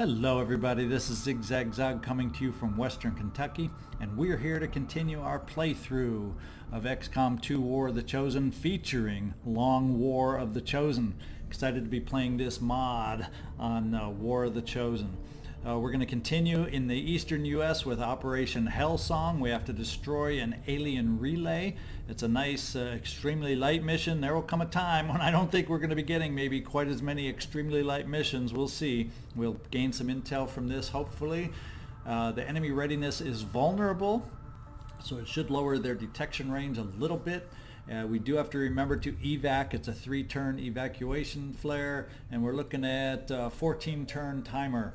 Hello everybody, this is Zigzag Zog coming to you from Western Kentucky, and we're here to continue our playthrough of XCom 2 War of the Chosen featuring Long War of the Chosen. Excited to be playing this mod on War of the Chosen. We're going to continue in the eastern US with Operation Hellsong. We have to destroy an alien relay. It's a nice, extremely light mission. There will come a time when I don't think we're going to be getting maybe quite as many extremely light missions. We'll see. We'll gain some intel from this, hopefully. The enemy readiness is vulnerable, so it should lower their detection range a little bit. We do have to remember to evac. It's a 3-turn evacuation flare, and we're looking at a 14-turn timer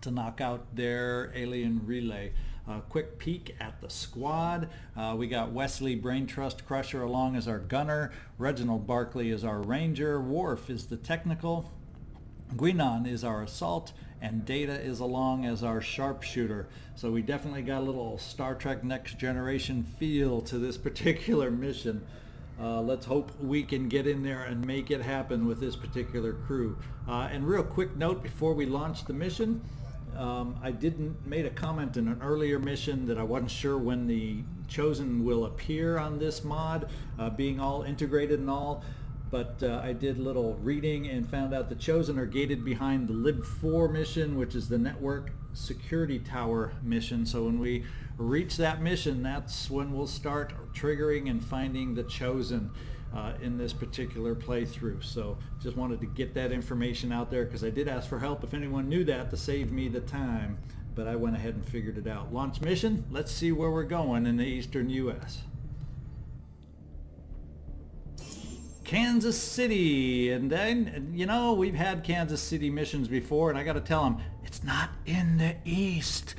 to knock out their alien relay. Quick peek at the squad. We got Wesley, Brain Trust Crusher along as our gunner. Reginald Barclay is our ranger. Worf is the technical. Guinan is our assault, and Data is along as our sharpshooter. So we definitely got a little Star Trek Next Generation feel to this particular mission. Let's hope we can get in there and make it happen with this particular crew. And real quick note before we launch the mission, I made a comment in an earlier mission that I wasn't sure when the Chosen will appear on this mod, being all integrated and all, but I did a little reading and found out the Chosen are gated behind the Lib-4 mission, which is the Network Security Tower mission. So when we reach that mission, that's when we'll start triggering and finding the Chosen in this particular playthrough. So just wanted to get that information out there because I did ask for help if anyone knew that to save me the time, but I went ahead and figured it out. Launch mission, let's see where we're going in the eastern US. Kansas City, and then, you know, we've had Kansas City missions before, and I gotta tell them, it's not in the east.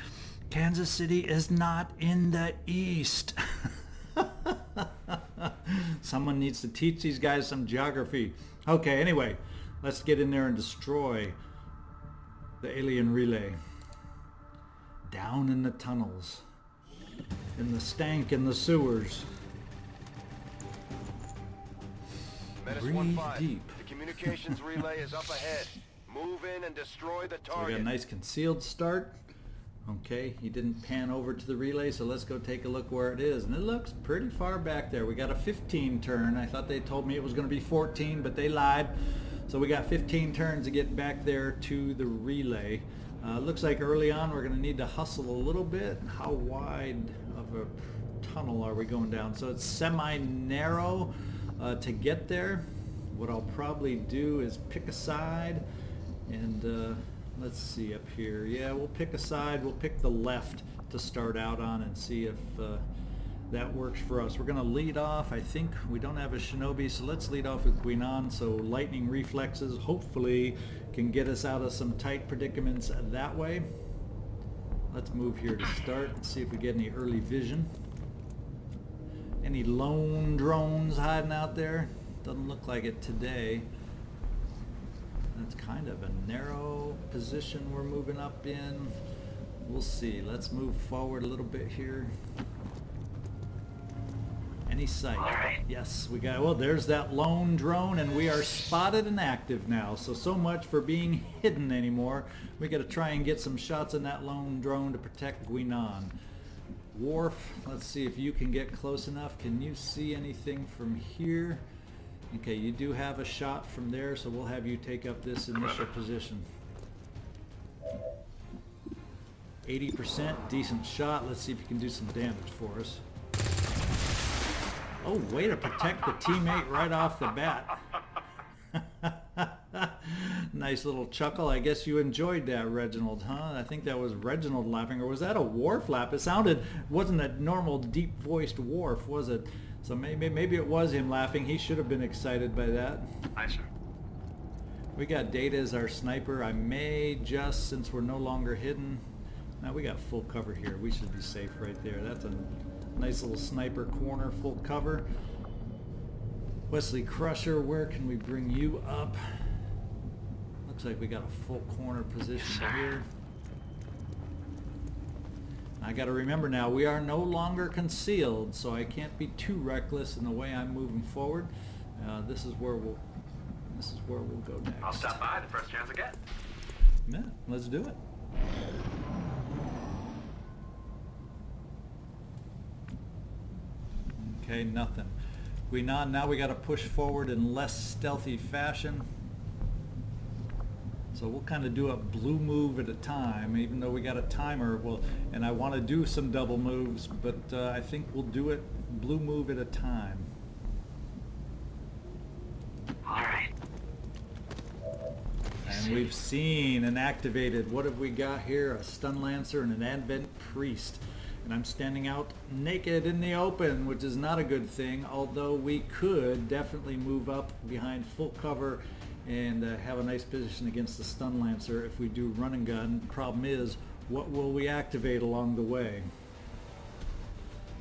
Kansas City is not in the east. Someone needs to teach these guys some geography. Okay, anyway, let's get in there and destroy the alien relay. Down in the tunnels, in the stank in the sewers. Breathe deep. The communications relay is up ahead. Move in and destroy the target. So we got a nice concealed start. Okay, he didn't pan over to the relay, so let's go take a look where it is. And it looks pretty far back there. We got a 15 turn. I thought they told me it was going to be 14, but they lied. So we got 15 turns to get back there to the relay. Looks like early on we're going to need to hustle a little bit. How wide of a tunnel are we going down? So it's semi-narrow to get there. What I'll probably do is pick a side and let's see up here. Yeah, we'll pick a side. We'll pick the left to start out on and see if that works for us. We're going to lead off. I think we don't have a Shinobi, so let's lead off with Guinan. So lightning reflexes hopefully can get us out of some tight predicaments that way. Let's move here to start and see if we get any early vision. Any lone drones hiding out there? Doesn't look like it today. It's kind of a narrow position we're moving up in. We'll see. Let's move forward a little bit here. Any sight? Right. Yes, we got, well, there's that lone drone, and we are spotted and active now. So much for being hidden anymore. We got to try and get some shots on that lone drone to protect Guinan. Worf, let's see if you can get close enough. Can you see anything from here? Okay, you do have a shot from there, so we'll have you take up this initial position. 80%, decent shot. Let's see if you can do some damage for us. Oh, way to protect the teammate right off the bat. Nice little chuckle. I guess you enjoyed that, Reginald, huh? I think that was Reginald laughing, or was that a Worf laugh? It wasn't a normal deep-voiced Worf, was it? So maybe it was him laughing. He should have been excited by that. Aye, sir. We got Data as our sniper. I may just, since we're no longer hidden. Now we got full cover here. We should be safe right there. That's a nice little sniper corner, full cover. Wesley Crusher, where can we bring you up? Looks like we got a full corner position here. I got to remember now, we are no longer concealed, so I can't be too reckless in the way I'm moving forward. This is where we'll go next. I'll stop by the first chance I get. Yeah, let's do it. Okay, nothing. Guinan, now we got to push forward in less stealthy fashion. So we'll kind of do a blue move at a time, even though we got a timer. And I want to do some double moves, but I think we'll do it blue move at a time. All right. And we've seen and activated. What have we got here? A stun lancer and an advent priest. And I'm standing out naked in the open, which is not a good thing, although we could definitely move up behind full cover and have a nice position against the stun lancer if we do run and gun. Problem is, what will we activate along the way?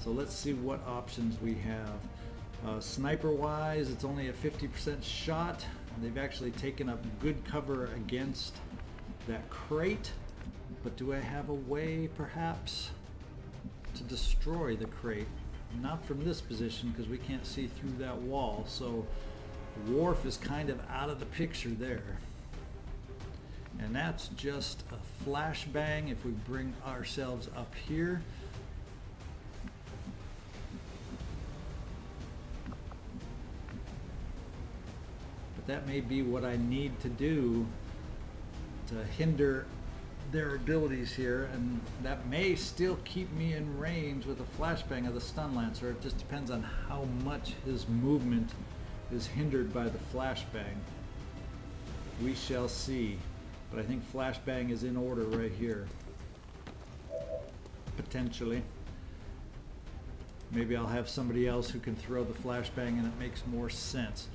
So let's see what options we have. Sniper wise, it's only a 50% shot. They've actually taken up good cover against that crate, but do I have a way perhaps to destroy the crate? Not from this position, because we can't see through that wall, so Worf is kind of out of the picture there. And that's just a flashbang if we bring ourselves up here. But that may be what I need to do to hinder their abilities here, and that may still keep me in range with a flashbang of the stun lancer. It just depends on how much his movement is hindered by the flashbang. We shall see, but I think flashbang is in order right here. Potentially. Maybe I'll have somebody else who can throw the flashbang and it makes more sense.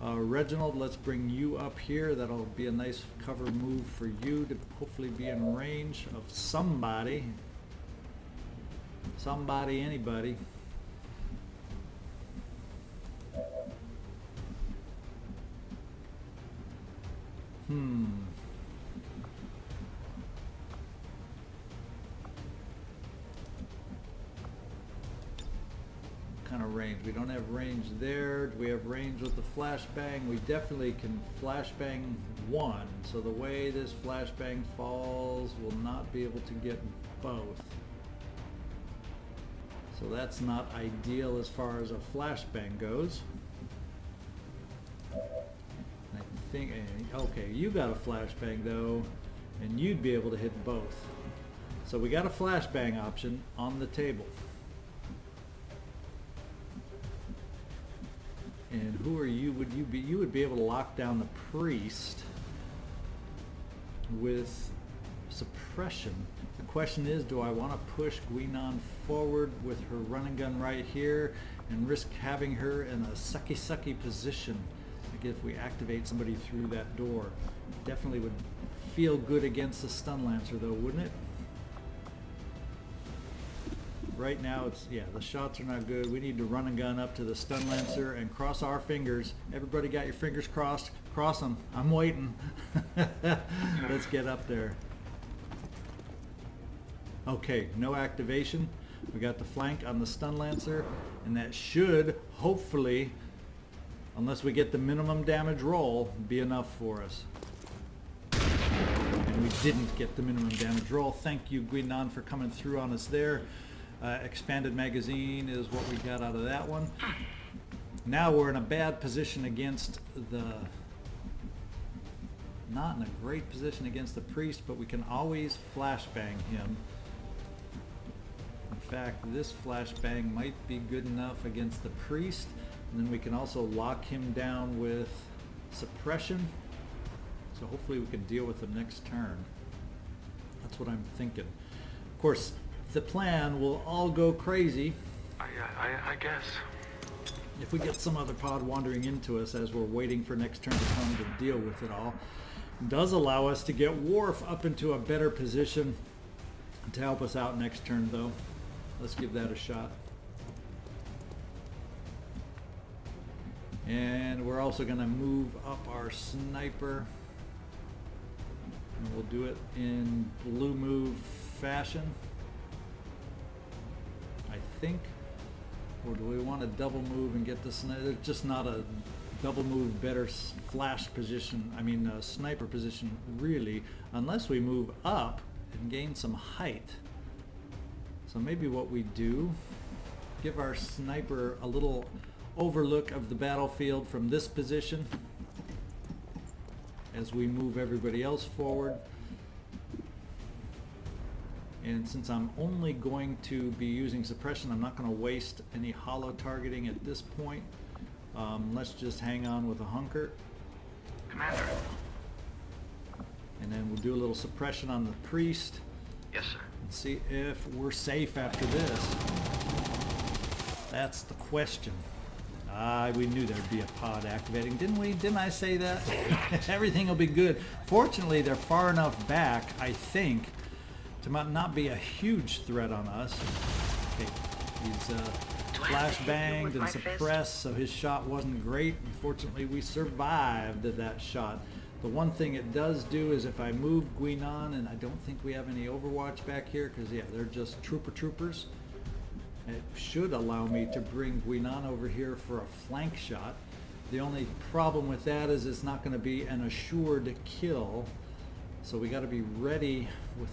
Reginald, let's bring you up here. That'll be a nice cover move for you to hopefully be in range of somebody. Somebody, anybody. Kind of range. We don't have range there. Do we have range with the flashbang? We definitely can flashbang one. So the way this flashbang falls, we'll not be able to get both. So that's not ideal as far as a flashbang goes. I think, okay, you got a flashbang though, and you'd be able to hit both. So we got a flashbang option on the table. And who are you? Would you be? You would be able to lock down the priest with suppression. The question is, do I want to push Guinan forward with her run and gun right here and risk having her in a sucky position? Like if we activate somebody through that door. Definitely would feel good against the stun lancer though, wouldn't it? Right now, it's, yeah, the shots are not good. We need to run and gun up to the stun lancer and cross our fingers. Everybody got your fingers crossed? Cross them. I'm waiting. Let's get up there. Okay, no activation. We got the flank on the stun lancer, and that should, hopefully, unless we get the minimum damage roll, be enough for us. And we didn't get the minimum damage roll. Thank you, Guinan, for coming through on us there. Expanded magazine is what we got out of that one. Now we're in a bad position against the... Not in a great position against the priest, but we can always flashbang him. In fact, this flashbang might be good enough against the priest. And then we can also lock him down with suppression. So hopefully we can deal with him next turn. That's what I'm thinking. Of course, the plan will all go crazy. I guess. If we get some other pod wandering into us as we're waiting for next turn to come to deal with it all. It does allow us to get Worf up into a better position to help us out next turn though. Let's give that a shot. And we're also going to move up our sniper. And we'll do it in blue move fashion, I think. Or do we want to double move and get the sniper? There's just not a double move, better flash position, sniper position really, unless we move up and gain some height. So maybe what we do, give our sniper a little overlook of the battlefield from this position as we move everybody else forward. And since I'm only going to be using suppression, I'm not going to waste any hollow targeting at this point. Let's just hang on with a hunker. Commander. And then we'll do a little suppression on the priest. Yes, sir. And see if we're safe after this. That's the question. We knew there'd be a pod activating, didn't we? Didn't I say that? Everything will be good. Fortunately, they're far enough back, I think, to not be a huge threat on us. Okay, he's flash banged and suppressed, so his shot wasn't great. Unfortunately, we survived that shot. The one thing it does do is if I move Guinan, and I don't think we have any overwatch back here, because yeah, they're just troopers. It should allow me to bring Guinan over here for a flank shot. The only problem with that is it's not going to be an assured kill. So we got to be ready with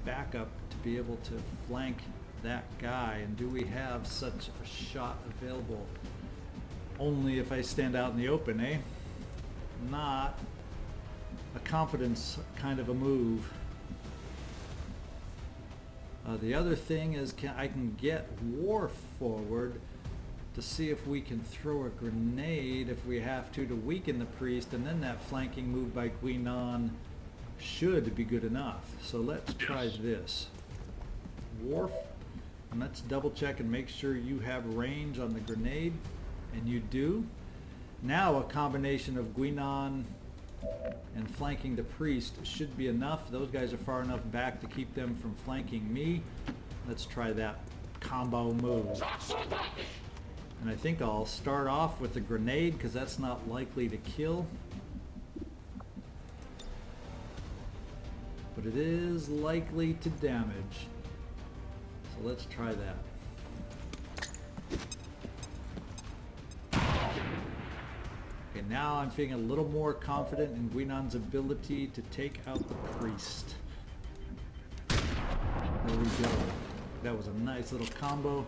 backup to be able to flank that guy. And do we have such a shot available? Only if I stand out in the open, eh? Not a confidence kind of a move. The other thing is I can get Worf forward to see if we can throw a grenade if we have to weaken the priest, and then that flanking move by Guinan should be good enough. So let's try this. Worf, and let's double check and make sure you have range on the grenade, and you do. Now a combination of Guinan and flanking the priest should be enough. Those guys are far enough back to keep them from flanking me. Let's try that combo move. And I think I'll start off with the grenade because that's not likely to kill. But it is likely to damage. So let's try that. Okay, now I'm feeling a little more confident in Guinan's ability to take out the priest. There we go. That was a nice little combo.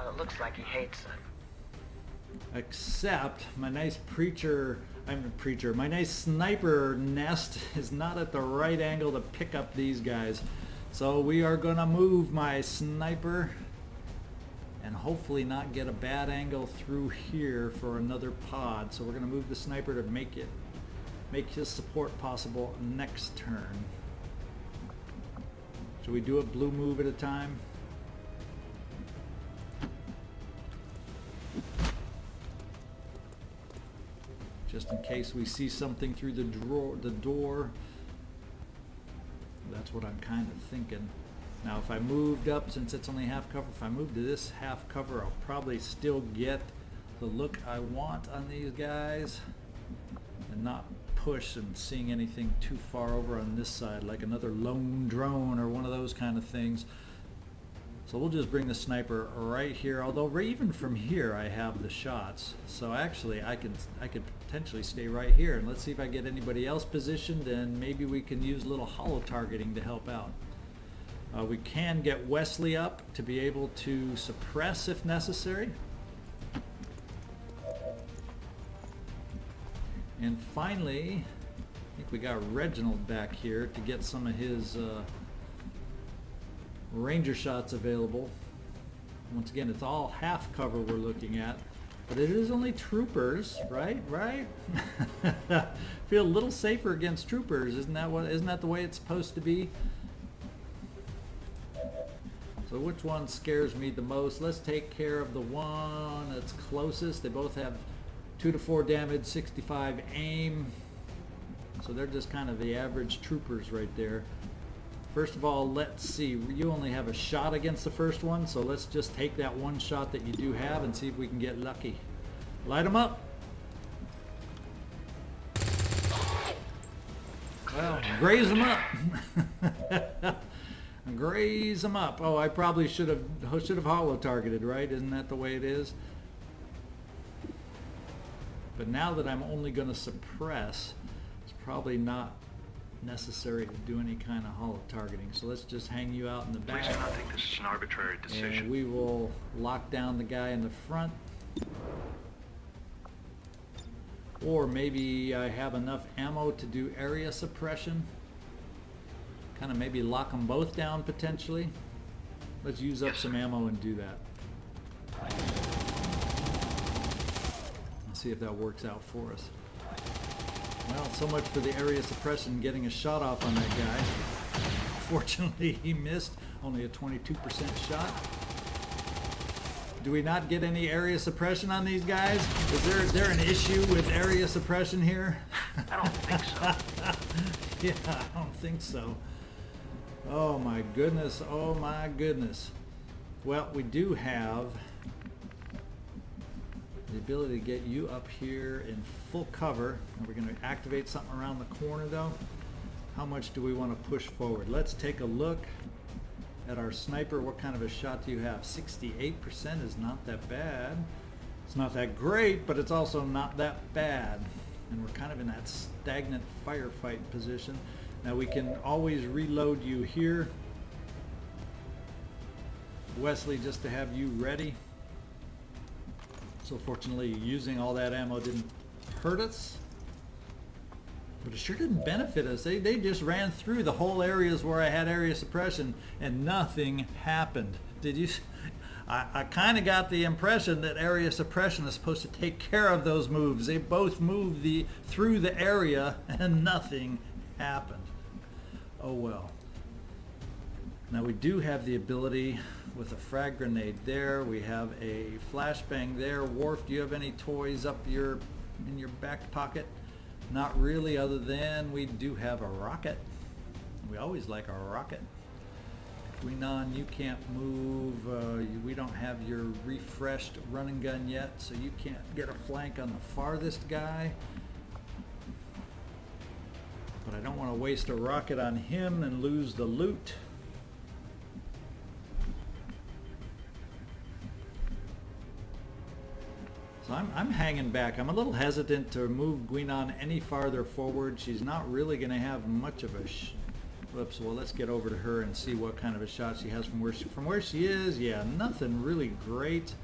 It looks like he hates it. Except my nice my nice sniper nest is not at the right angle to pick up these guys. So we are gonna move my sniper and hopefully not get a bad angle through here for another pod. So we're going to move the sniper to make his support possible next turn. Should we do a blue move at a time? Just in case we see something through the door. That's what I'm kind of thinking. Now if I moved up, since it's only half cover, if I move to this half cover, I'll probably still get the look I want on these guys and not push and seeing anything too far over on this side, like another lone drone or one of those kind of things. So we'll just bring the sniper right here, although even from here I have the shots. So actually I could potentially stay right here, and let's see if I get anybody else positioned, and maybe we can use a little hollow targeting to help out. We can get Wesley up to be able to suppress if necessary. And finally, I think we got Reginald back here to get some of his ranger shots available. Once again, it's all half cover we're looking at, but it is only troopers, right? Feel a little safer against troopers, isn't that the way it's supposed to be? So which one scares me the most? Let's take care of the one that's closest. They both have 2 to 4 damage, 65 aim. So they're just kind of the average troopers right there. First of all, let's see. You only have a shot against the first one, so let's just take that one shot that you do have and see if we can get lucky. Light them up. Well, graze them up. Graze them up. Oh, I probably should have hollow targeted, right? Isn't that the way it is? But now that I'm only going to suppress, it's probably not necessary to do any kind of hollow targeting. So let's just hang you out in the back. Please do not think this is an arbitrary decision. And we will lock down the guy in the front. Or maybe I have enough ammo to do area suppression. Kind of maybe lock them both down potentially. Let's use up some ammo and do that. Let's see if that works out for us. Well, so much for the area suppression, getting a shot off on that guy. Fortunately, he missed. Only a 22% shot. Do we not get any area suppression on these guys? Is there an issue with area suppression here? I don't think so. Yeah, I don't think so. Oh my goodness, oh my goodness. Well, we do have the ability to get you up here in full cover. And we're going to activate something around the corner though. How much do we want to push forward? Let's take a look at our sniper. What kind of a shot do you have? 68% is not that bad. It's not that great, but it's also not that bad. And we're kind of in that stagnant firefight position. Now we can always reload you here, Wesley, just to have you ready. So fortunately, using all that ammo didn't hurt us, but it sure didn't benefit us. They just ran through the whole areas where I had area suppression and nothing happened. Did you? I kind of got the impression that area suppression is supposed to take care of those moves. They both moved through the area and nothing happened. Oh well. Now we do have the ability with a frag grenade there. We have a flashbang there. Worf, do you have any toys up in your back pocket? Not really, other than we do have a rocket. We always like a rocket. Guinan, you can't move. We don't have your refreshed running gun yet, so you can't get a flank on the farthest guy. But I don't want to waste a rocket on him and lose the loot. So I'm hanging back. I'm a little hesitant to move Guinan any farther forward. She's not really going to have much of a whoops. Well, let's get over to her and see what kind of a shot she has from where she is. Yeah, nothing really great.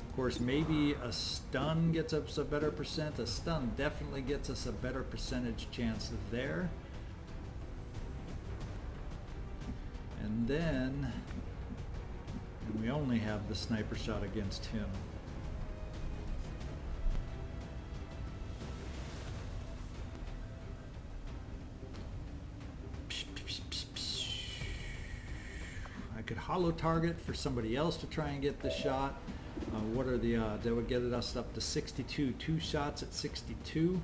Of course, maybe a stun gets us a better percent. A stun definitely gets us a better percentage chance there. And then we only have the sniper shot against him. I could hollow target for somebody else to try and get the shot. What are the odds? That would get us up to 62. 2 shots at 62.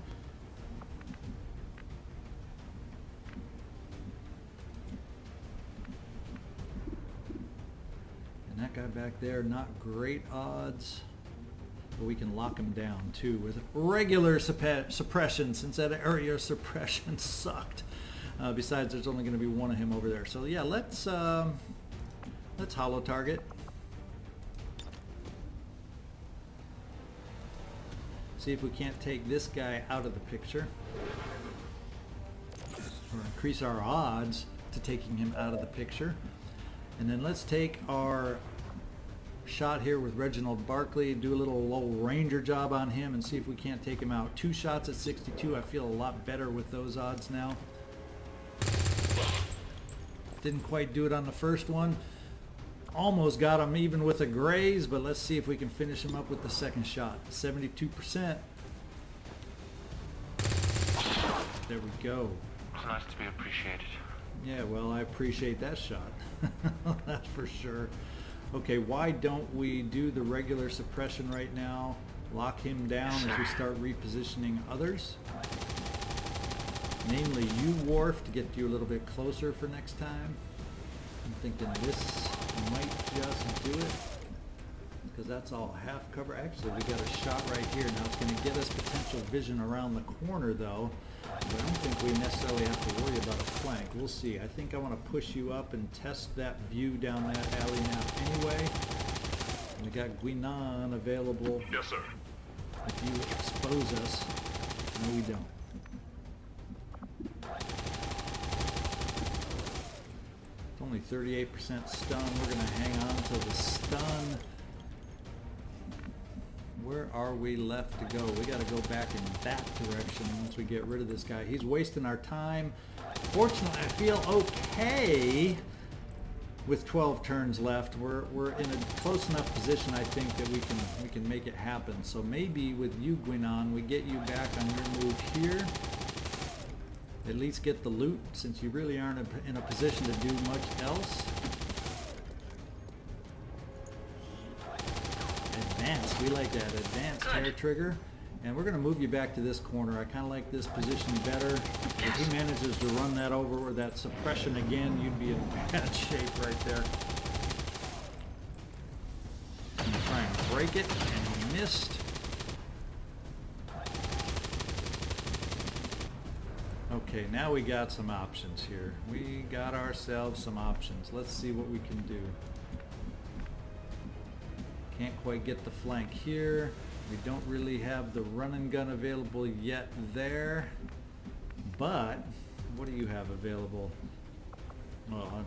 And that guy back there, not great odds. But we can lock him down too with regular suppression, since that area suppression sucked. Besides, there's only going to be one of him over there. So yeah, let's hollow target. See if we can't take this guy out of the picture, or increase our odds to taking him out of the picture. And then let's take our shot here with Reginald Barclay, do a little low ranger job on him and see if we can't take him out. 2 shots at 62. I feel a lot better with those odds now. Didn't quite do it on the first one. Almost got him even with a graze, but let's see if we can finish him up with the second shot. 72%. There we go. It's nice to be appreciated. Yeah, well, I appreciate that shot. That's for sure. Okay, why don't we do the regular suppression right now? Lock him down as we start repositioning others. Namely you, Worf, to get you a little bit closer for next time. I'm thinking this might just do it, because that's all half cover. Actually, we got a shot right here. Now it's going to get us potential vision around the corner though, but I don't think we necessarily have to worry about a flank. We'll see. I think I want to push you up and test that view down that alley now anyway. And we got Guinan available. Yes, sir. if you expose us. No, we don't. It's only 38% stun. We're going to hang on to the stun. Where are we left to go? We got to go back in that direction once we get rid of this guy. He's wasting our time. Fortunately, I feel okay with 12 turns left. We're in a close enough position, I think, that we can make it happen. So maybe with you, Guinan, we get you back on your move here. At least get the loot, since you really aren't in a position to do much else. Advance, we like that. Advance hair trigger. And we're going to move you back to this corner. I kind of like this position better. If he manages to run that over or that suppression again, you'd be in bad shape right there. And try and break it, and he missed. Okay, now we got some options here. We got ourselves some options. Let's see what we can do. Can't quite get the flank here. We don't really have the run and gun available yet there. But what do you have available? Well,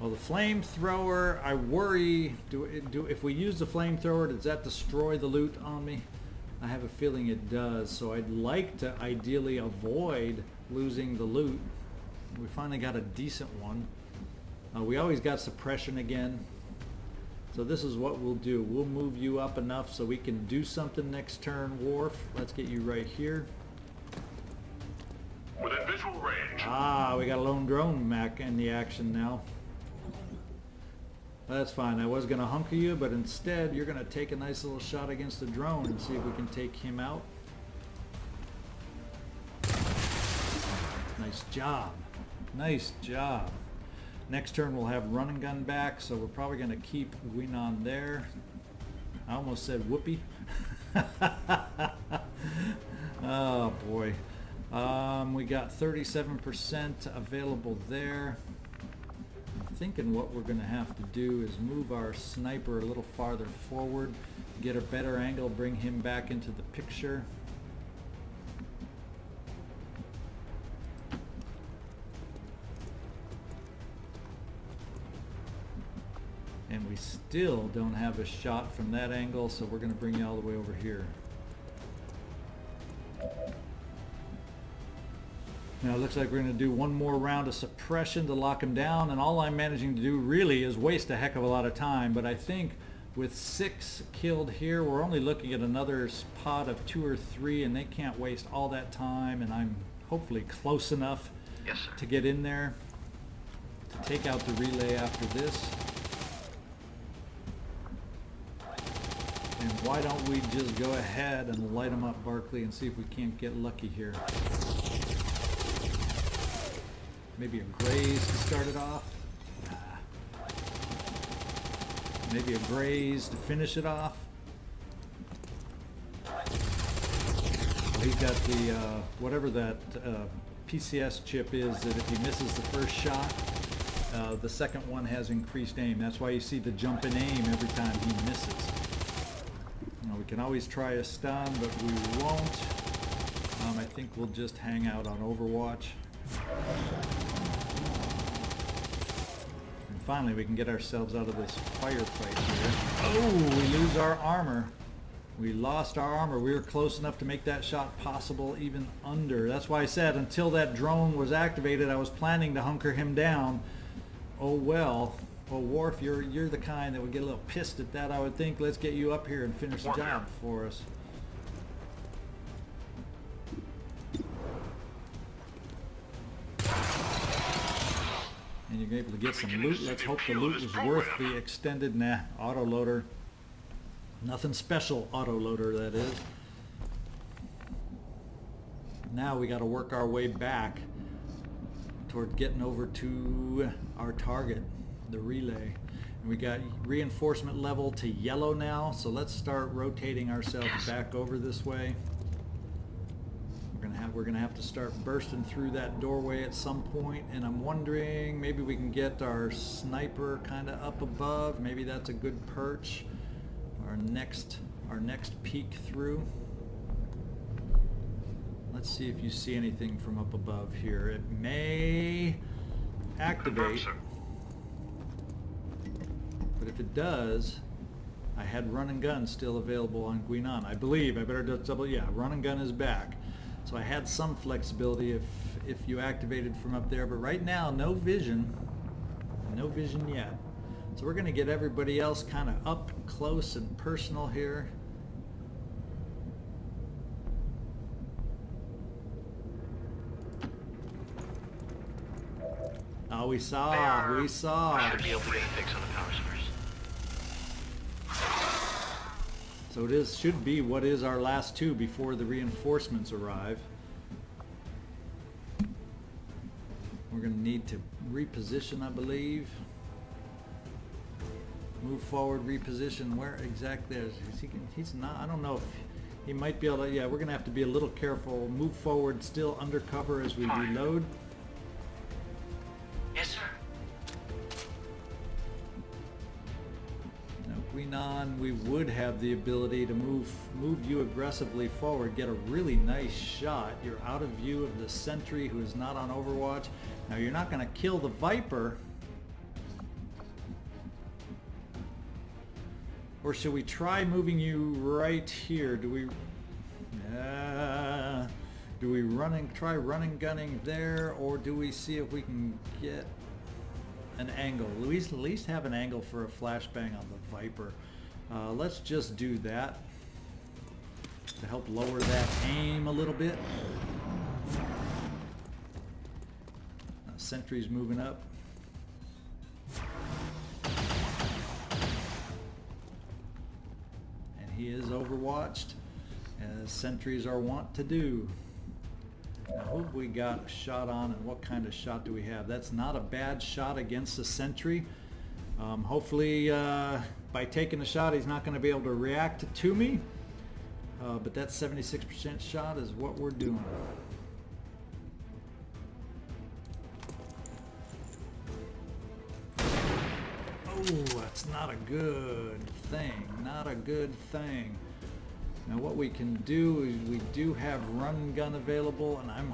the flamethrower, I worry, if we use the flamethrower, does that destroy the loot on me? I have a feeling it does, so I'd like to ideally avoid losing the loot. We finally got a decent one. We always got suppression again. So this is what we'll do. We'll move you up enough so we can do something next turn, Worf. Let's get you right here. Within visual range. Ah, we got a lone drone Mac in the action now. That's fine. I was going to hunker you, but instead you're going to take a nice little shot against the drone and see if we can take him out. Nice job. Nice job. Next turn we'll have run and gun back, so we're probably going to keep Guinan there. I almost said whoopee. Oh boy. We got 37% available there. I'm thinking what we're going to have to do is move our sniper a little farther forward, get a better angle, bring him back into the picture. And we still don't have a shot from that angle, so we're going to bring you all the way over here. Now it looks like we're going to do one more round of suppression to lock him down, and all I'm managing to do really is waste a heck of a lot of time, but I think with 6 killed here, we're only looking at another pod of 2 or 3, and they can't waste all that time, and I'm hopefully close enough to get in there to take out the relay after this. And why don't we just go ahead and light them up, Barclay, and see if we can't get lucky here. Maybe a graze to start it off. Maybe a graze to finish it off. Well, he's got the, whatever that PCS chip is, that if he misses the first shot, the second one has increased aim. That's why you see the jump in aim every time he misses. We can always try a stun, but we won't. I think we'll just hang out on Overwatch. And finally, we can get ourselves out of this firefight here. Oh, we lose our armor. We lost our armor. We were close enough to make that shot possible, even under. That's why I said until that drone was activated, I was planning to hunker him down. Oh well. Well, Worf, you're the kind that would get a little pissed at that, I would think. Let's get you up here and finish the job for us. And you're able to get some loot. Let's hope the loot was worth the extended autoloader. Nothing special autoloader, that is. Now we got to work our way back toward getting over to our target, the relay. And we got reinforcement level to yellow now, so let's start rotating ourselves back over this way. We're gonna have to start bursting through that doorway at some point, and I'm wondering maybe we can get our sniper kind of up above. Maybe that's a good perch. Our next our next peek through. Let's see if you see anything from up above here. It may activate, but if it does, I had run and gun still available on Guinan. I believe, I better just double, yeah, run and gun is back. So I had some flexibility if you activated from up there, but right now, no vision yet. So we're gonna get everybody else kind of up close and personal here. Oh, we saw. I should be able to get a fix on the power source. So it should be what is our last two before the reinforcements arrive. We're going to need to reposition, I believe. Move forward, reposition. Where exactly is he? He's not. I don't know if he might be able to. Yeah, we're going to have to be a little careful. Move forward, still undercover as we reload. Yes, sir. Now, Guinan, we would have the ability to move you aggressively forward, get a really nice shot. You're out of view of the sentry who is not on Overwatch. Now, you're not going to kill the Viper. Or should we try moving you right here? Do we try running gunning there, or do we see if we can get an angle? At least have an angle for a flashbang on the Viper. Let's just do that to help lower that aim a little bit. Sentry's moving up. And he is overwatched, as sentries are wont to do. Now, who have we got a shot on, and what kind of shot do we have? That's not a bad shot against a sentry. Hopefully, by taking the shot, he's not going to be able to react to me. But that 76% shot is what we're doing. Oh, that's not a good thing. Not a good thing. Now what we can do is we do have run gun available, and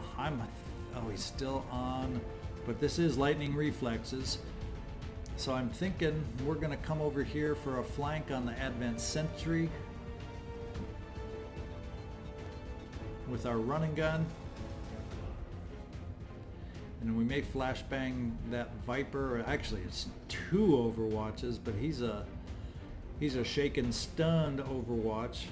oh, he's still on, but this is lightning reflexes. So I'm thinking we're gonna come over here for a flank on the advanced sentry with our running gun. And then we may flashbang that Viper, or actually it's two Overwatches, but he's a shaken, stunned Overwatch.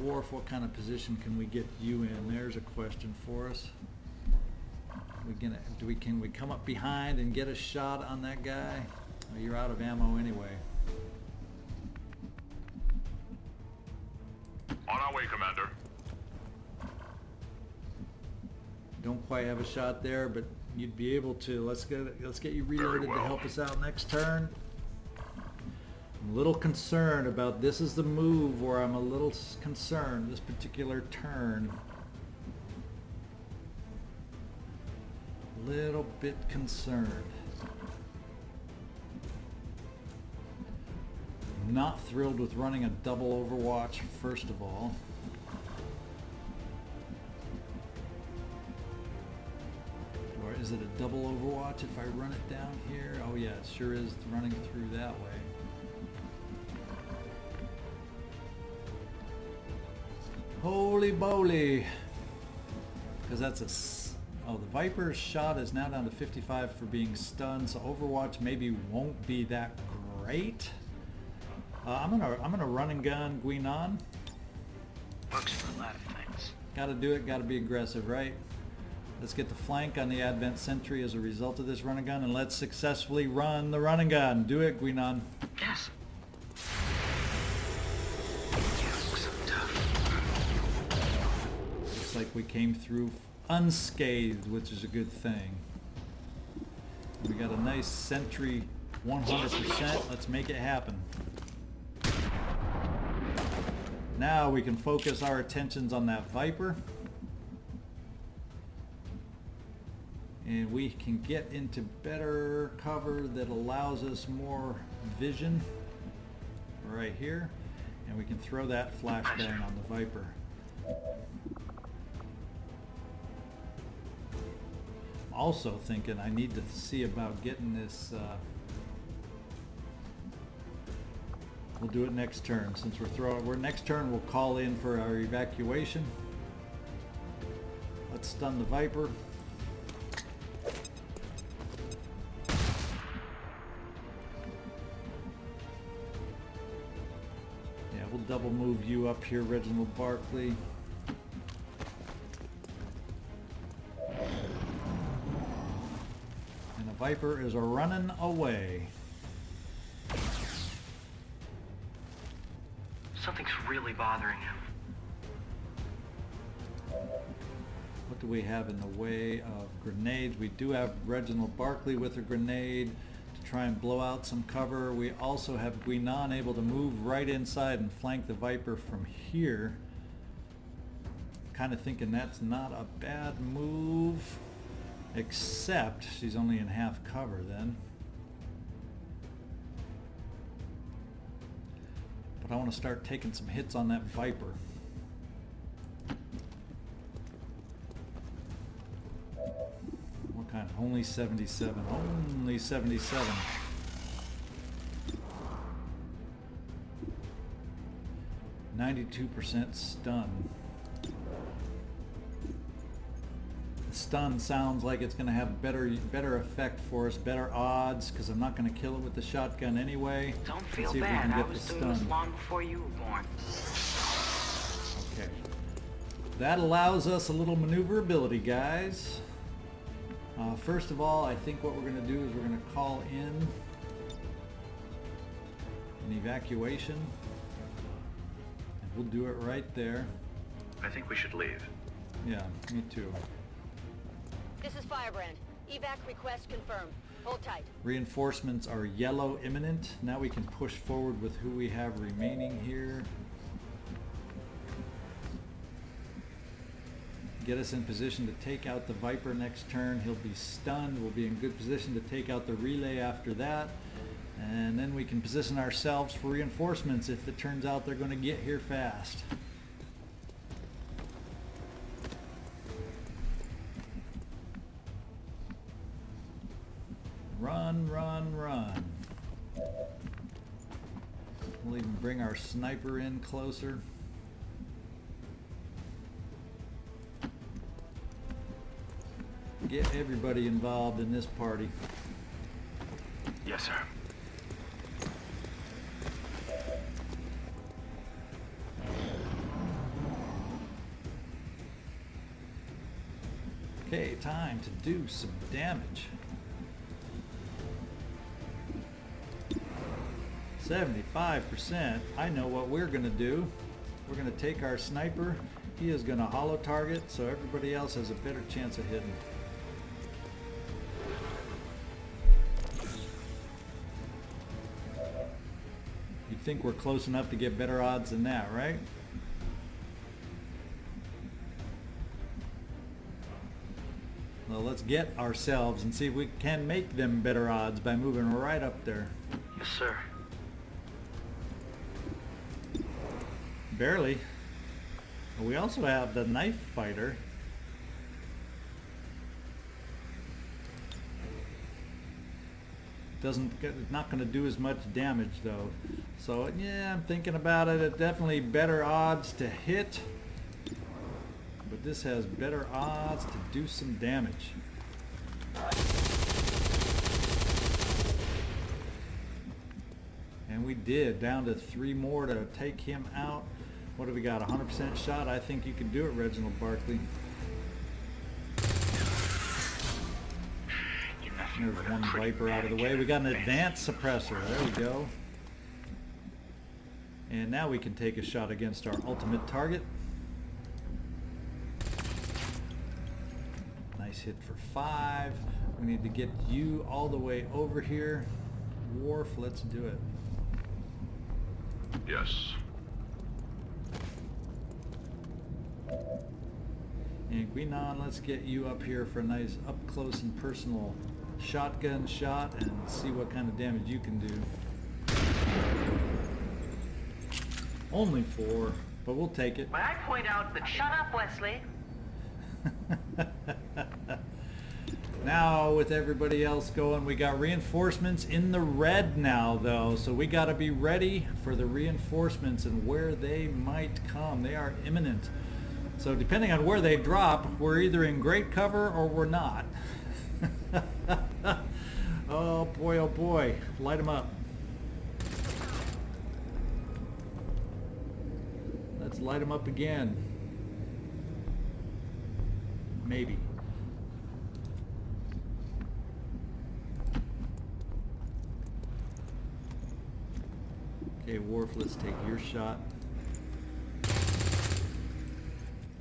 Worf, what kind of position can we get you in? There's a question for us. Can we come up behind and get a shot on that guy? Oh, you're out of ammo anyway. On our way, Commander. Don't quite have a shot there, but you'd be able to. Let's get you reloaded to help us out next turn. I'm a little concerned about this is the move where I'm a little concerned this particular turn. Little bit concerned. Not thrilled with running a double Overwatch, first of all. Or is it a double Overwatch if I run it down here? Oh yeah, it sure is running through that way. Holy moly! Because that's a... Oh, the Viper's shot is now down to 55 for being stunned, so Overwatch maybe won't be that great. I'm gonna run and gun Guinan. Works for a lot of things. Gotta do it, gotta be aggressive, right? Let's get the flank on the Advent Sentry as a result of this run and gun, and let's successfully run the run and gun. Do it, Guinan. Yes. So tough. Looks like we came through unscathed, which is a good thing. We got a nice Sentry 100%. Let's make it happen. Now we can focus our attentions on that Viper. And we can get into better cover that allows us more vision right here. And we can throw that flashbang on the Viper. Also thinking I need to see about getting this, we'll do it next turn. Since we're next turn we'll call in for our evacuation. Let's stun the Viper. Yeah, we'll double move you up here, Reginald Barclay. And the Viper is running away. Something's really bothering him. What do we have in the way of grenades? We do have Reginald Barclay with a grenade to try and blow out some cover. We also have Guinan able to move right inside and flank the Viper from here. Kind of thinking that's not a bad move, except she's only in half cover then. But I want to start taking some hits on that Viper. What kind? Only 77. Only 77. %92 stun. The stun sounds like it's going to have better effect for us, better odds, because I'm not going to kill it with the shotgun anyway. Don't Let's feel see if we bad. can I get was the doing this stun. long before you were born. Okay. That allows us a little maneuverability, guys. First of all, I think what we're going to do is we're going to call in an evacuation. And we'll do it right there. I think we should leave. Yeah, me too. This is Firebrand. Evac request confirmed. Hold tight. Reinforcements are yellow imminent. Now we can push forward with who we have remaining here. Get us in position to take out the Viper next turn. He'll be stunned. We'll be in good position to take out the relay after that. And then we can position ourselves for reinforcements if it turns out they're going to get here fast. Run, run, run. We'll even bring our sniper in closer. Get everybody involved in this party. Yes, sir. Okay, time to do some damage. 75%. I know what we're going to do. We're going to take our sniper. He is going to holo target, so everybody else has a better chance of hitting. You'd think we're close enough to get better odds than that, right? Well, let's get ourselves and see if we can make them better odds by moving right up there. Yes, sir. Barely. We also have the knife fighter. It's not going to do as much damage though. So yeah, I'm thinking about it. It's definitely better odds to hit, but this has better odds to do some damage. And we did, down to 3 more to take him out. What do we got, 100% shot? I think you can do it, Reginald Barclay. There's one Viper out of the way. We got an advanced suppressor. There we go. And now we can take a shot against our ultimate target. Nice hit for 5. We need to get you all the way over here. Worf, let's do it. Yes. And Guinan, let's get you up here for a nice up close and personal shotgun shot and see what kind of damage you can do. Only 4, but we'll take it. May I point out that... Shut up, Wesley. Now with everybody else going, we got reinforcements in the red now though, so we got to be ready for the reinforcements and where they might come. They are imminent. So depending on where they drop, we're either in great cover or we're not. Oh boy, light them up. Let's light them up again. Maybe. Okay, Worf, let's take your shot.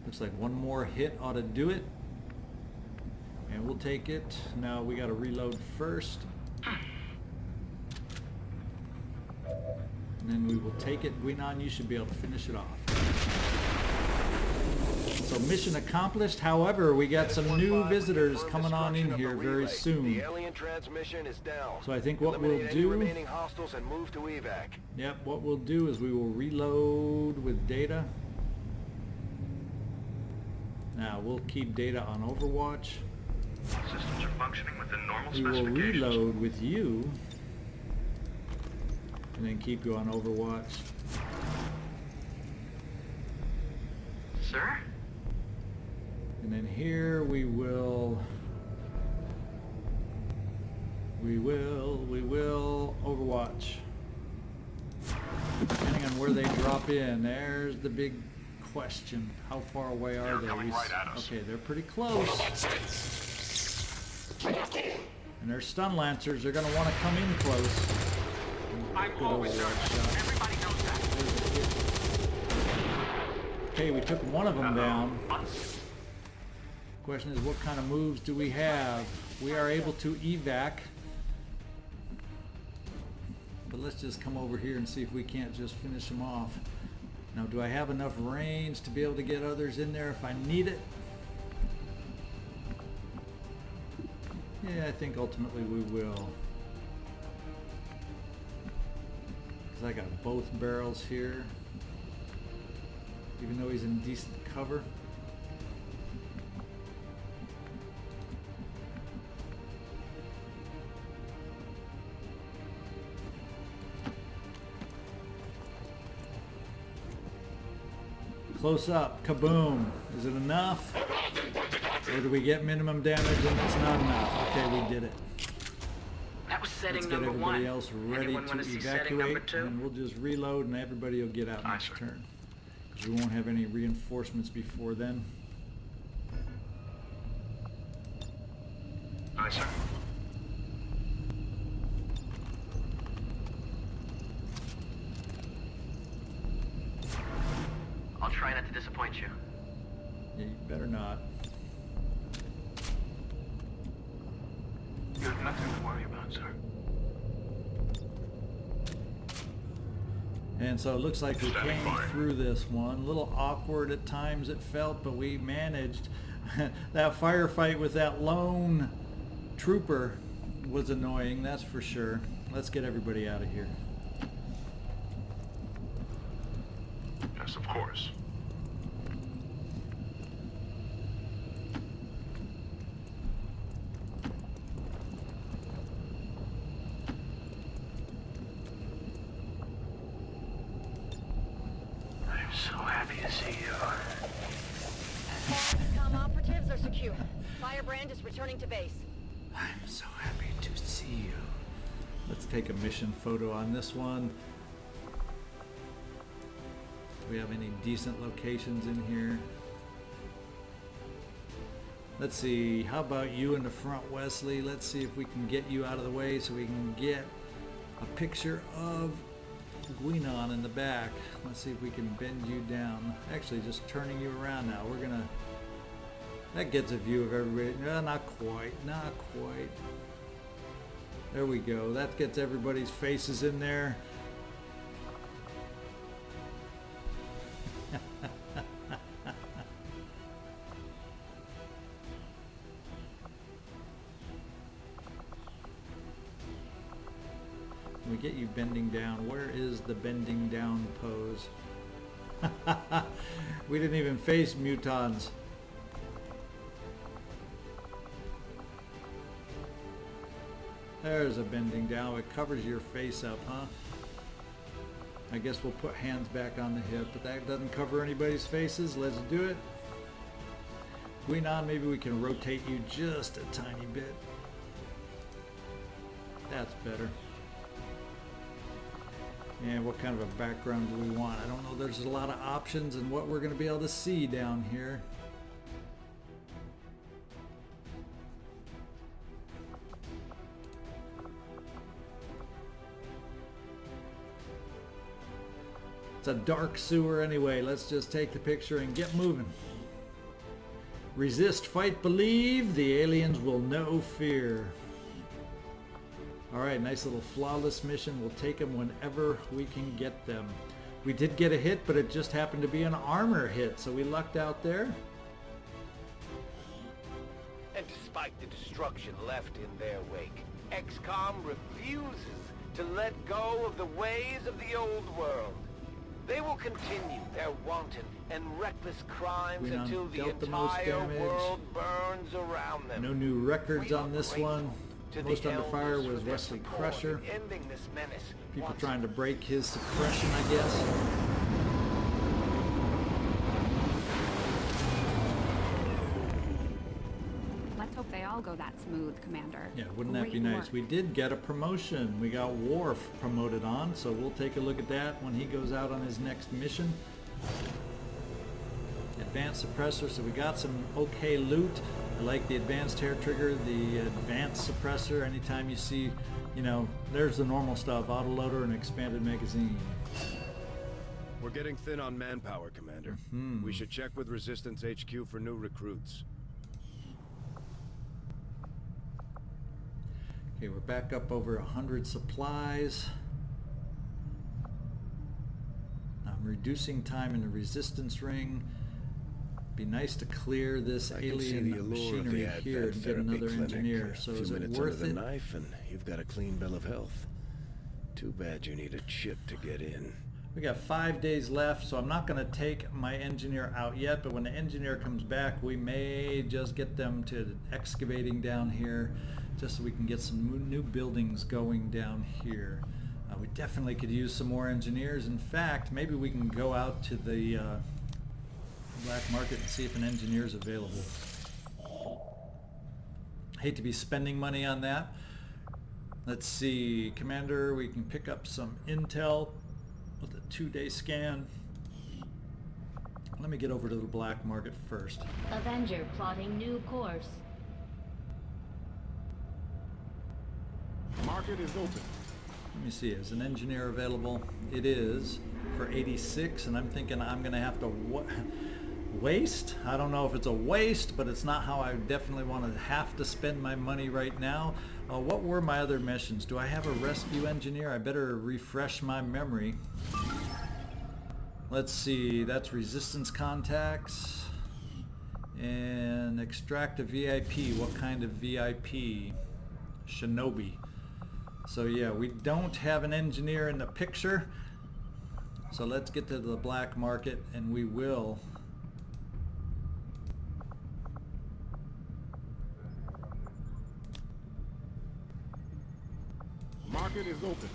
Looks like one more hit ought to do it. And we'll take it. Now we got to reload first. And then we will take it. Guinan, you should be able to finish it off. So mission accomplished. However, we got some new visitors coming on in here very soon. The alien transmission is down. So I think what we'll Eliminate any do... remaining hostiles and move to evac. Yep, what we'll do is we will reload with data. Now we'll keep data on Overwatch. Systems are functioning within normal We will specifications. reload with you. And then keep you on Overwatch. Sir? And then here we will Overwatch. Depending on where they drop in, there's the big question. How far away are they? coming right at us. Okay, they're pretty close. And their stun lancers are going to want to come in close. I'm Good always Overwatch nervous. shot. Everybody knows that. Okay, we took one of them down. Question is, what kind of moves do we have? We are able to evac. But let's just come over here and see if we can't just finish them off. Now, do I have enough range to be able to get others in there if I need it? Yeah, I think ultimately we will. Because I got both barrels here. Even though he's in decent cover. Close up, kaboom. Is it enough? Or do we get minimum damage and it's not enough? Okay, we did it. That was setting Let's get number everybody 1. else ready Anyone to want to see setting number evacuate, 2? and we'll just reload and everybody will get out Aye, next sir. turn. Because we won't have any reinforcements before then. Aye, sir. I'll try not to disappoint you. Yeah, you better not. You have nothing to worry about, sir. And so it looks like we Standing came by. through this one. A little awkward at times it felt, but we managed. That firefight with that lone trooper was annoying, that's for sure. Let's get everybody out of here. Yes, of course. I'm so happy to see you. XCom operatives are secure. Firebrand is returning to base. I'm so happy to see you. Let's take a mission photo on this one. Do we have any decent locations in here? Let's see, how about you in the front, Wesley? Let's see if we can get you out of the way so we can get a picture of Guinan in the back. Let's see if we can bend you down. Actually, just turning you around now. We're gonna... That gets a view of everybody. No, not quite, not quite. There we go. That gets everybody's faces in there. get you bending down. Where is the bending down pose? We didn't even face mutons. There's a bending down. It covers your face up, huh? I guess we'll put hands back on the hip, but that doesn't cover anybody's faces. Let's do it. Guinan, maybe we can rotate you just a tiny bit. That's better. And what kind of a background do we want? I don't know. There's a lot of options and what we're going to be able to see down here. It's a dark sewer anyway. Let's just take the picture and get moving. Resist, fight, believe. The aliens will know fear. Alright, nice little flawless mission. We'll take them whenever we can get them. We did get a hit, but it just happened to be an armor hit, so we lucked out there. And despite the destruction left in their wake, XCom refuses to let go of the ways of the old world. They will continue their wanton and reckless crimes until the entire world burns around them. No new records on this one. Most under fire was Wesley Crusher. People trying to break his suppression, I guess. Let's hope they all go that smooth, Commander. Yeah, wouldn't that be nice? We did get a promotion. We got Worf promoted on, so we'll take a look at that when he goes out on his next mission. Advanced suppressor, so we got some okay loot. I like the advanced hair trigger, the advanced suppressor. Anytime you see, you know, there's the normal stuff, autoloader and expanded magazine. We're getting thin on manpower, Commander. We should check with Resistance HQ for new recruits. Okay, we're back up over 100 supplies. I'm reducing time in the resistance ring. Be nice to clear this alien machinery here and get another engineer. So is it worth it? Knife and you've got a clean bill of health. Too bad you need a chip to get in. We got 5 days left, so I'm not going to take my engineer out yet, but when the engineer comes back, we may just get them to excavating down here, just so we can get some new buildings going down here. We definitely could use some more engineers. In fact, maybe we can go out to the black market and see if an engineer is available. Hate to be spending money on that. Let's see, Commander, we can pick up some intel with a 2-day scan. Let me get over to the black market first. Avenger plotting new course. Market is open. Let me see, is an engineer available? It is for 86, and I'm thinking I'm gonna have to waste? I don't know if it's a waste, but it's not how I definitely want to have to spend my money right now. What were my other missions? Do I have a rescue engineer? I better refresh my memory. Let's see, that's resistance contacts and extract a VIP. What kind of VIP? Shinobi. So yeah, we don't have an engineer in the picture. So let's get to the black market and we will. Market is open.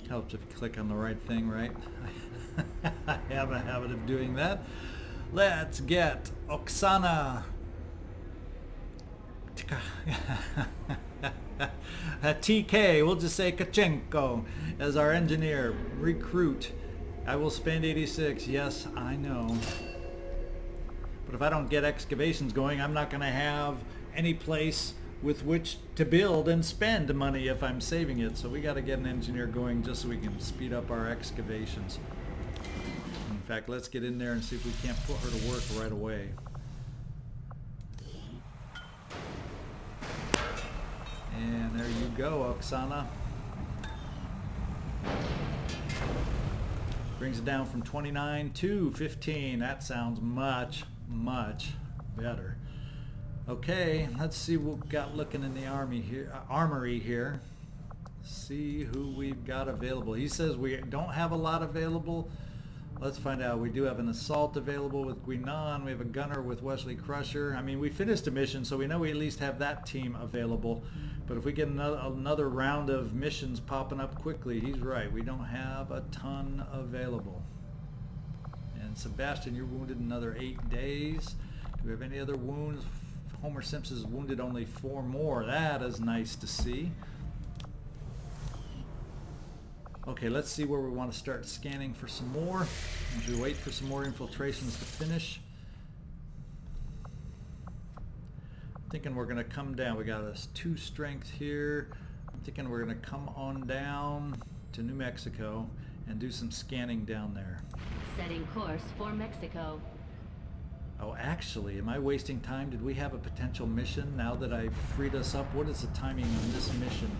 Helps if you click on the right thing, right? I have a habit of doing that. Let's get Oksana TK, we'll just say Kachenko as our engineer. Recruit. I will spend 86. Yes, I know. But if I don't get excavations going, I'm not going to have any place with which to build and spend money if I'm saving it. So we got to get an engineer going just so we can speed up our excavations. In fact, let's get in there and see if we can't put her to work right away. And there you go, Oksana. Brings it down from 29 to 15. That sounds much, much better. Okay, let's see what we got looking in the armory here. See who we've got available. He says we don't have a lot available. Let's find out. We do have an assault available with Guinan. We have a gunner with Wesley Crusher. I mean, we finished a mission, so we know we at least have that team available. But if we get another round of missions popping up quickly, he's right. We don't have a ton available. And Sebastian, you're wounded another 8 days. Do we have any other wounds? Homer Simpson's wounded only 4 more. That is nice to see. Okay, let's see where we want to start scanning for some more as we wait for some more infiltrations to finish. I'm thinking we're going to come down. We got us 2 strength here. I'm thinking we're going to come on down to New Mexico and do some scanning down there. Setting course for Mexico. Oh, actually, am I wasting time? Did we have a potential mission now that I've freed us up? What is the timing on this mission?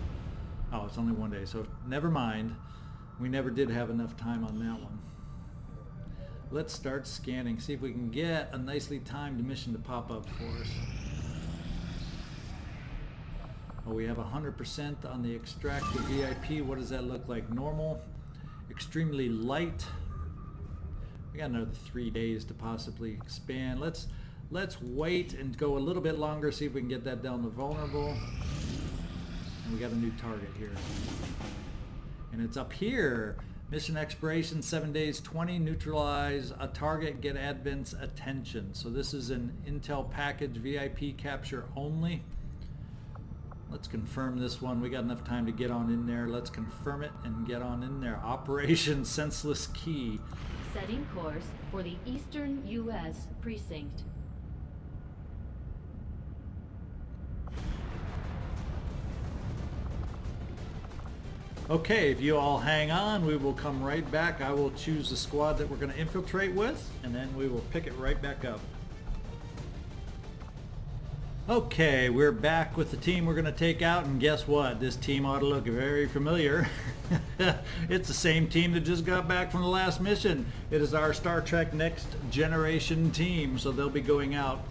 Oh, it's only 1 day, so never mind. We never did have enough time on that one. Let's start scanning, see if we can get a nicely timed mission to pop up for us. Oh, we have 100% on the extract the VIP. What does that look like? Normal, extremely light. We got another 3 days to possibly expand. Let's wait and go a little bit longer, see if we can get that down to vulnerable. And we got a new target here. And it's up here. Mission expiration 7 days 20. Neutralize a target, get Advent's attention. So this is an intel package, VIP capture only. Let's confirm this one. We got enough time to get on in there. Let's confirm it and get on in there. Operation Senseless Key. Setting course for the Eastern U.S. precinct. Okay, if you all hang on, we will come right back. I will choose the squad that we're going to infiltrate with, and then we will pick it right back up. Okay, we're back with the team we're going to take out, and guess what? This team ought to look very familiar. It's the same team that just got back from the last mission. It is our Star Trek Next Generation team, so they'll be going out.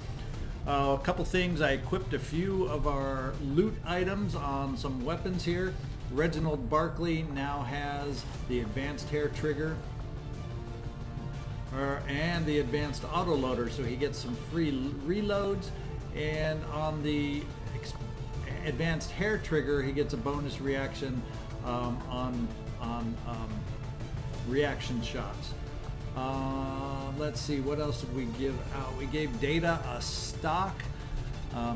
A couple things. I equipped a few of our loot items on some weapons here. Reginald Barclay now has the advanced hair trigger and the advanced autoloader, so he gets some free reloads. And on the advanced hair trigger, he gets a bonus reaction on reaction shots. Let's see, what else did we give out? We gave Data a stock,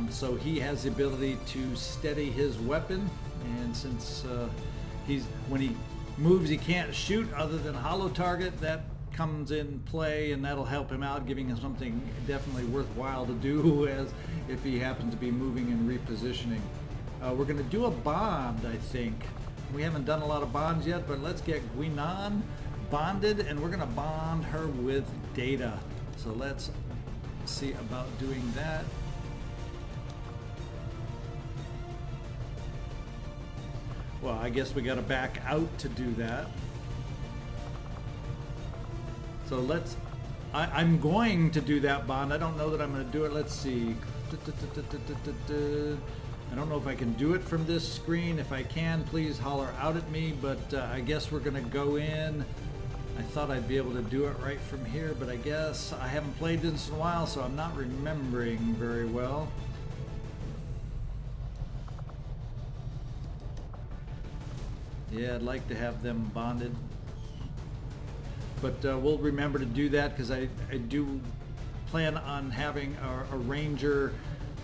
so he has the ability to steady his weapon. And since when he moves, he can't shoot other than hollow target. That comes in play, and that'll help him out, giving him something definitely worthwhile to do as if he happens to be moving and repositioning. We're going to do a bond, I think. We haven't done a lot of bonds yet, but let's get Guinan bonded, and we're going to bond her with Data. So let's see about doing that. Well, I guess we got to back out to do that. So I'm going to do that bond. I don't know that I'm going to do it. Let's see. I don't know if I can do it from this screen. If I can, please holler out at me. But I guess we're going to go in. I thought I'd be able to do it right from here, but I guess I haven't played this in a while, so I'm not remembering very well. Yeah, I'd like to have them bonded, but we'll remember to do that because I do plan on having a ranger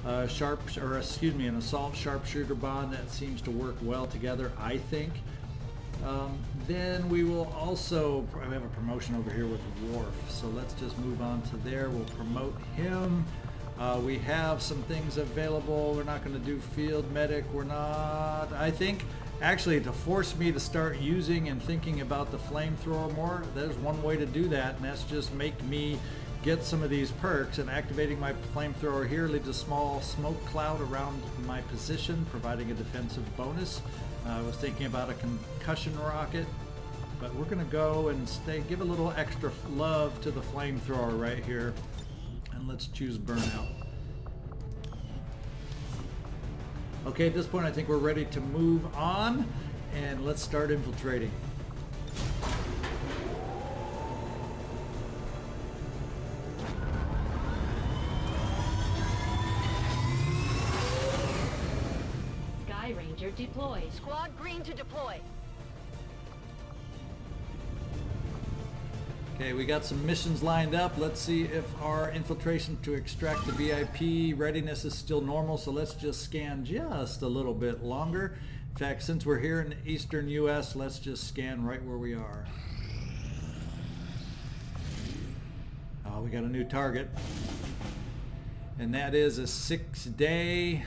an assault sharpshooter bond that seems to work well together, I think. Then we will also have a promotion over here with Worf, so let's just move on to there. We'll promote him. We have some things available. We're not going to do field medic. We're not, I think. Actually, to force me to start using and thinking about the flamethrower more, there's one way to do that, and that's just make me get some of these perks. And activating my flamethrower here leaves a small smoke cloud around my position, providing a defensive bonus. I was thinking about a concussion rocket, but we're going to go and give a little extra love to the flamethrower right here, and let's choose burnout. Okay, at this point I think we're ready to move on, and let's start infiltrating. Sky Ranger deployed. Squad green to deploy. Okay, we got some missions lined up. Let's see if our infiltration to extract the VIP readiness is still normal. So let's just scan just a little bit longer. In fact, since we're here in the eastern US, let's just scan right where we are. Oh, we got a new target. And that is a 6-day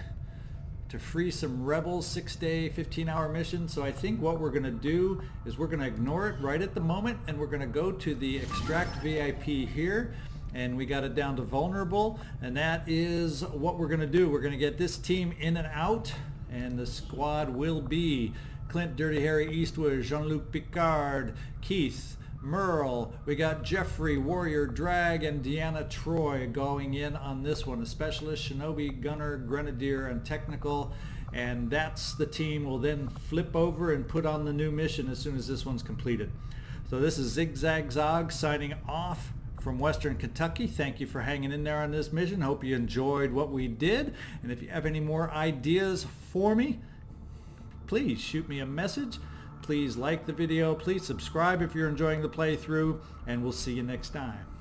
to free some rebels, 6-day, 15-hour mission. So I think what we're going to do is we're going to ignore it right at the moment, and we're going to go to the extract VIP here, and we got it down to vulnerable, and that is what we're going to do. We're going to get this team in and out, and the squad will be Clint Dirty Harry Eastwood, Jean-Luc Picard, Keith, Merle, we got Jeffrey, Warrior, Drag, and Deanna Troy going in on this one. A specialist, Shinobi, Gunner, Grenadier, and Technical. And that's the team we'll then flip over and put on the new mission as soon as this one's completed. So this is Zigzag Zog signing off from Western Kentucky. Thank you for hanging in there on this mission. Hope you enjoyed what we did. And if you have any more ideas for me, please shoot me a message. Please like the video, please subscribe if you're enjoying the playthrough, and we'll see you next time.